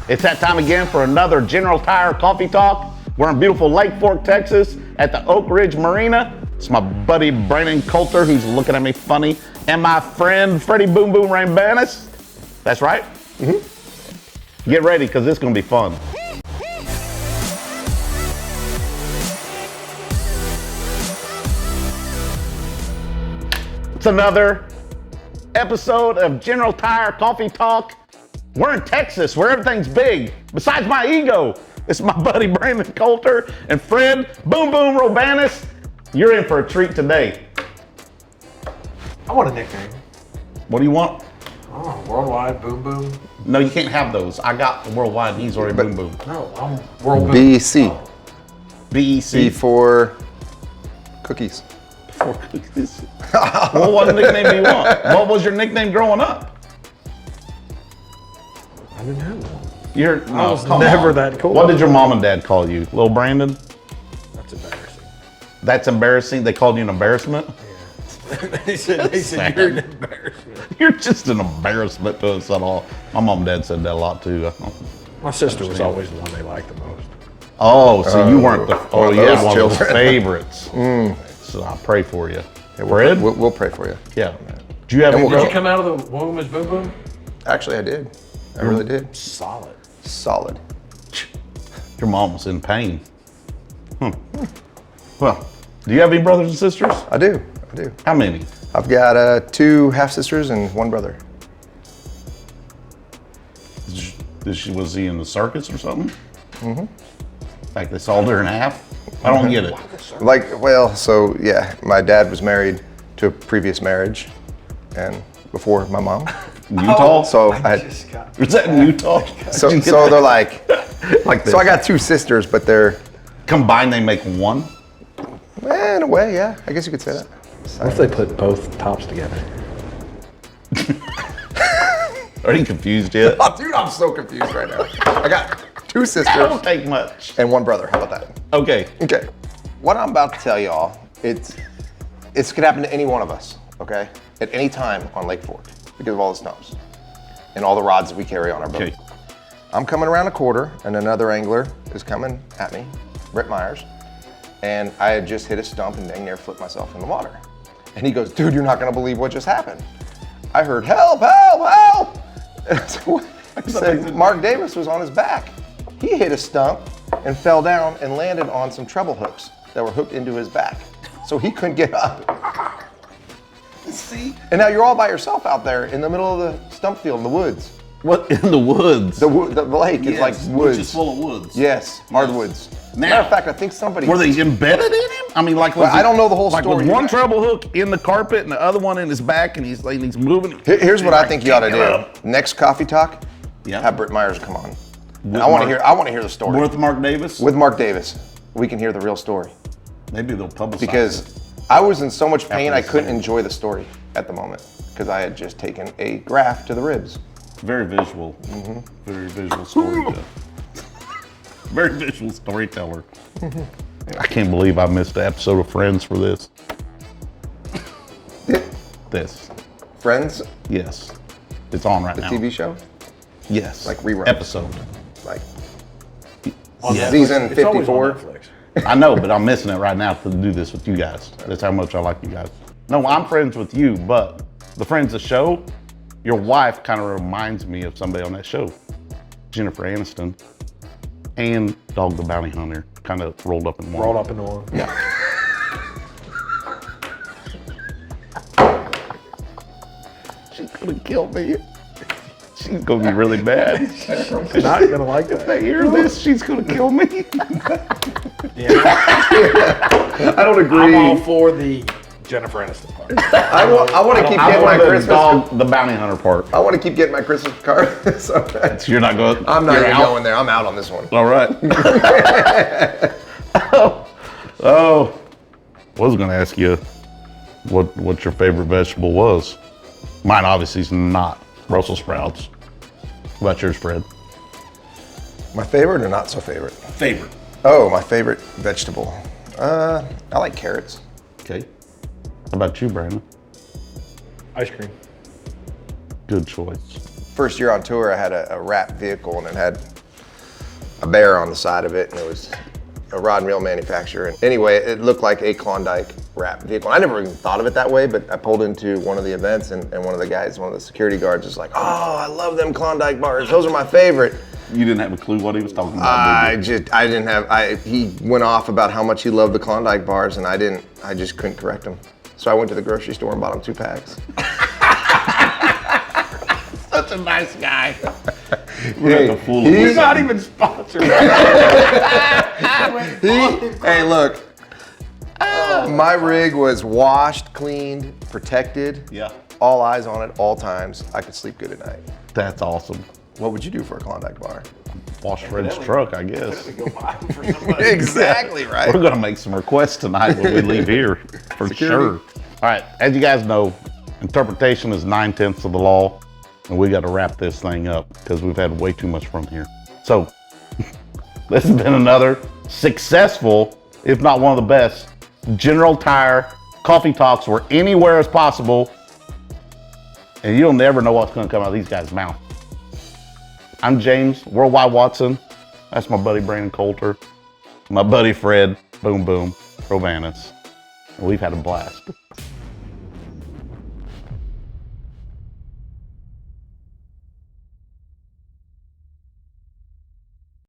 It's that time again for another General Tire Coffee Talk. We're in beautiful Lake Fork, Texas at the Oak Ridge Marina. It's my buddy Brandon Coulter who's looking at me funny, and my friend Freddie Boom Boom Roumbanis. That's right? Mm-hmm. Get ready, because it's going to be fun. It's another episode of General Tire Coffee Talk. We're in Texas, where everything's big. Besides my ego, it's my buddy Brandon Coulter and Fred Boom Boom Roumbanis. You're in for a treat today. I want a nickname. What do you want? Oh, Worldwide Boom Boom. No, you can't have those. I got the Worldwide, and he's already Boom Boom. No, I'm World Boom. BC. BEC. B for cookies. For cookies. Well, what nickname do you want? What was your nickname growing up? I didn't have one. I was never that cool. What did your mom and dad call you? Little Brandon? That's embarrassing. That's embarrassing? They called you an embarrassment? Yeah. they said you're an embarrassment. You're just an embarrassment to us at all. My mom and dad said that a lot too. My sister was always the one they liked the most. Oh, so you weren't the one of the favorites. So I pray for you. Yeah, Fred? We'll pray for you. Yeah. Do you have Did you come out of the womb as Boom Boom? Actually, I did. I really did. Solid. Solid. Your mom was in pain. Well, do you have any brothers and sisters? I do. How many? I've got 2 half-sisters and 1 brother. Was he in the circus or something? Mm-hmm. Like they sawed her in half? I don't get it. My dad was married to a previous marriage and before my mom. Utah? So is that in Utah? So they're like this. So I got 2 sisters, but they're combined they make one? in a way, yeah. I guess you could say that. What if they put both tops together? Are you confused yet? Oh, dude, I'm so confused right now. I got 2 sisters. That don't take much. And 1 brother. How about that? Okay. Okay. What I'm about to tell y'all, it could happen to any one of us, okay? At any time on Lake Fork because of all the stumps and all the rods that we carry on our boat. Okay. I'm coming around a quarter and another angler is coming at me, Brett Myers, and I had just hit a stump and dang near flipped myself in the water. And he goes, dude, you're not gonna believe what just happened. I heard, help, help, help! I said, Mark Davis was on his back. He hit a stump and fell down and landed on some treble hooks that were hooked into his back. So he couldn't get up. See? And now you're all by yourself out there in the middle of the stump field in the woods. What, in the woods? The lake is like woods. Which is full of woods. Yes, hardwoods. Now, matter of fact, I think somebody... Were they embedded in him? I mean, like... I don't know the whole story. Like, was one treble hook in the carpet and the other one in his back and he's moving? Here's what I think you ought to do. Next coffee talk, yeah. Have Brett Myers come on. I want to hear the story. With Mark Davis? With Mark Davis. We can hear the real story. Maybe they'll publicize because I was in so much pain I couldn't enjoy the story at the moment because I had just taken a graft to the ribs. Very visual. Mm-hmm. Very visual storyteller. Very visual storyteller. Mm-hmm. I can't believe I missed an episode of Friends for this. This. Friends? Yes. It's on right now. The TV show? Yes. Like rerun. Episode. Like It's season 54. always on Netflix. I know, but I'm missing it right now to do this with you guys. That's how much I like you guys. No, I'm friends with you, but the Friends of show, your wife kind of reminds me of somebody on that show. Jennifer Aniston and Dog the Bounty Hunter kind of rolled up in one. Rolled up in one. Yeah. She's gonna kill me. She's gonna be really mad. She's not gonna like that. If they hear this, she's gonna kill me. Yeah. I don't agree. I'm all for the Jennifer Aniston part. I want to keep getting my Christmas. Dog the Bounty Hunter part. I want to keep getting my Christmas card. So you're not going. I'm not even going there. I'm out on this one. All right. Oh, I was gonna ask you what your favorite vegetable was. Mine obviously is not Brussels sprouts. What about yours, Fred? My favorite or not so favorite? Favorite. Oh, my favorite vegetable. I like carrots. Okay. How about you, Brandon? Ice cream. Good choice. First year on tour, I had a wrapped vehicle and it had a bear on the side of it, and it was a rod and reel manufacturer. And anyway, it looked like a Klondike wrap vehicle. I never even thought of it that way, but I pulled into one of the events, and one of the guys, one of the security guards, was like, "Oh, I love them Klondike bars. Those are my favorite." You didn't have a clue what he was talking about, did you? I didn't have. He went off about how much he loved the Klondike bars, and I just couldn't correct him. So I went to the grocery store and bought him 2 packs. Such a nice guy. He's not even sponsored. Hey, look. My rig was washed, cleaned, protected. Yeah. All eyes on it, all times. I could sleep good at night. That's awesome. What would you do for a Klondike bar? Wash Fred's truck, I guess. Go buy them for somebody. Exactly right. We're gonna make some requests tonight when we leave here, for sure. All right, as you guys know, interpretation is 9/10 of the law, and we got to wrap this thing up because we've had way too much from here. So, this has been another successful, if not one of the best, General Tire Coffee Talks where anywhere is possible, and you'll never know what's gonna come out of these guys' mouth. I'm James, Worldwide Watson. That's my buddy Brandon Coulter. My buddy Fred, Boom Boom, Roumbanis. We've had a blast.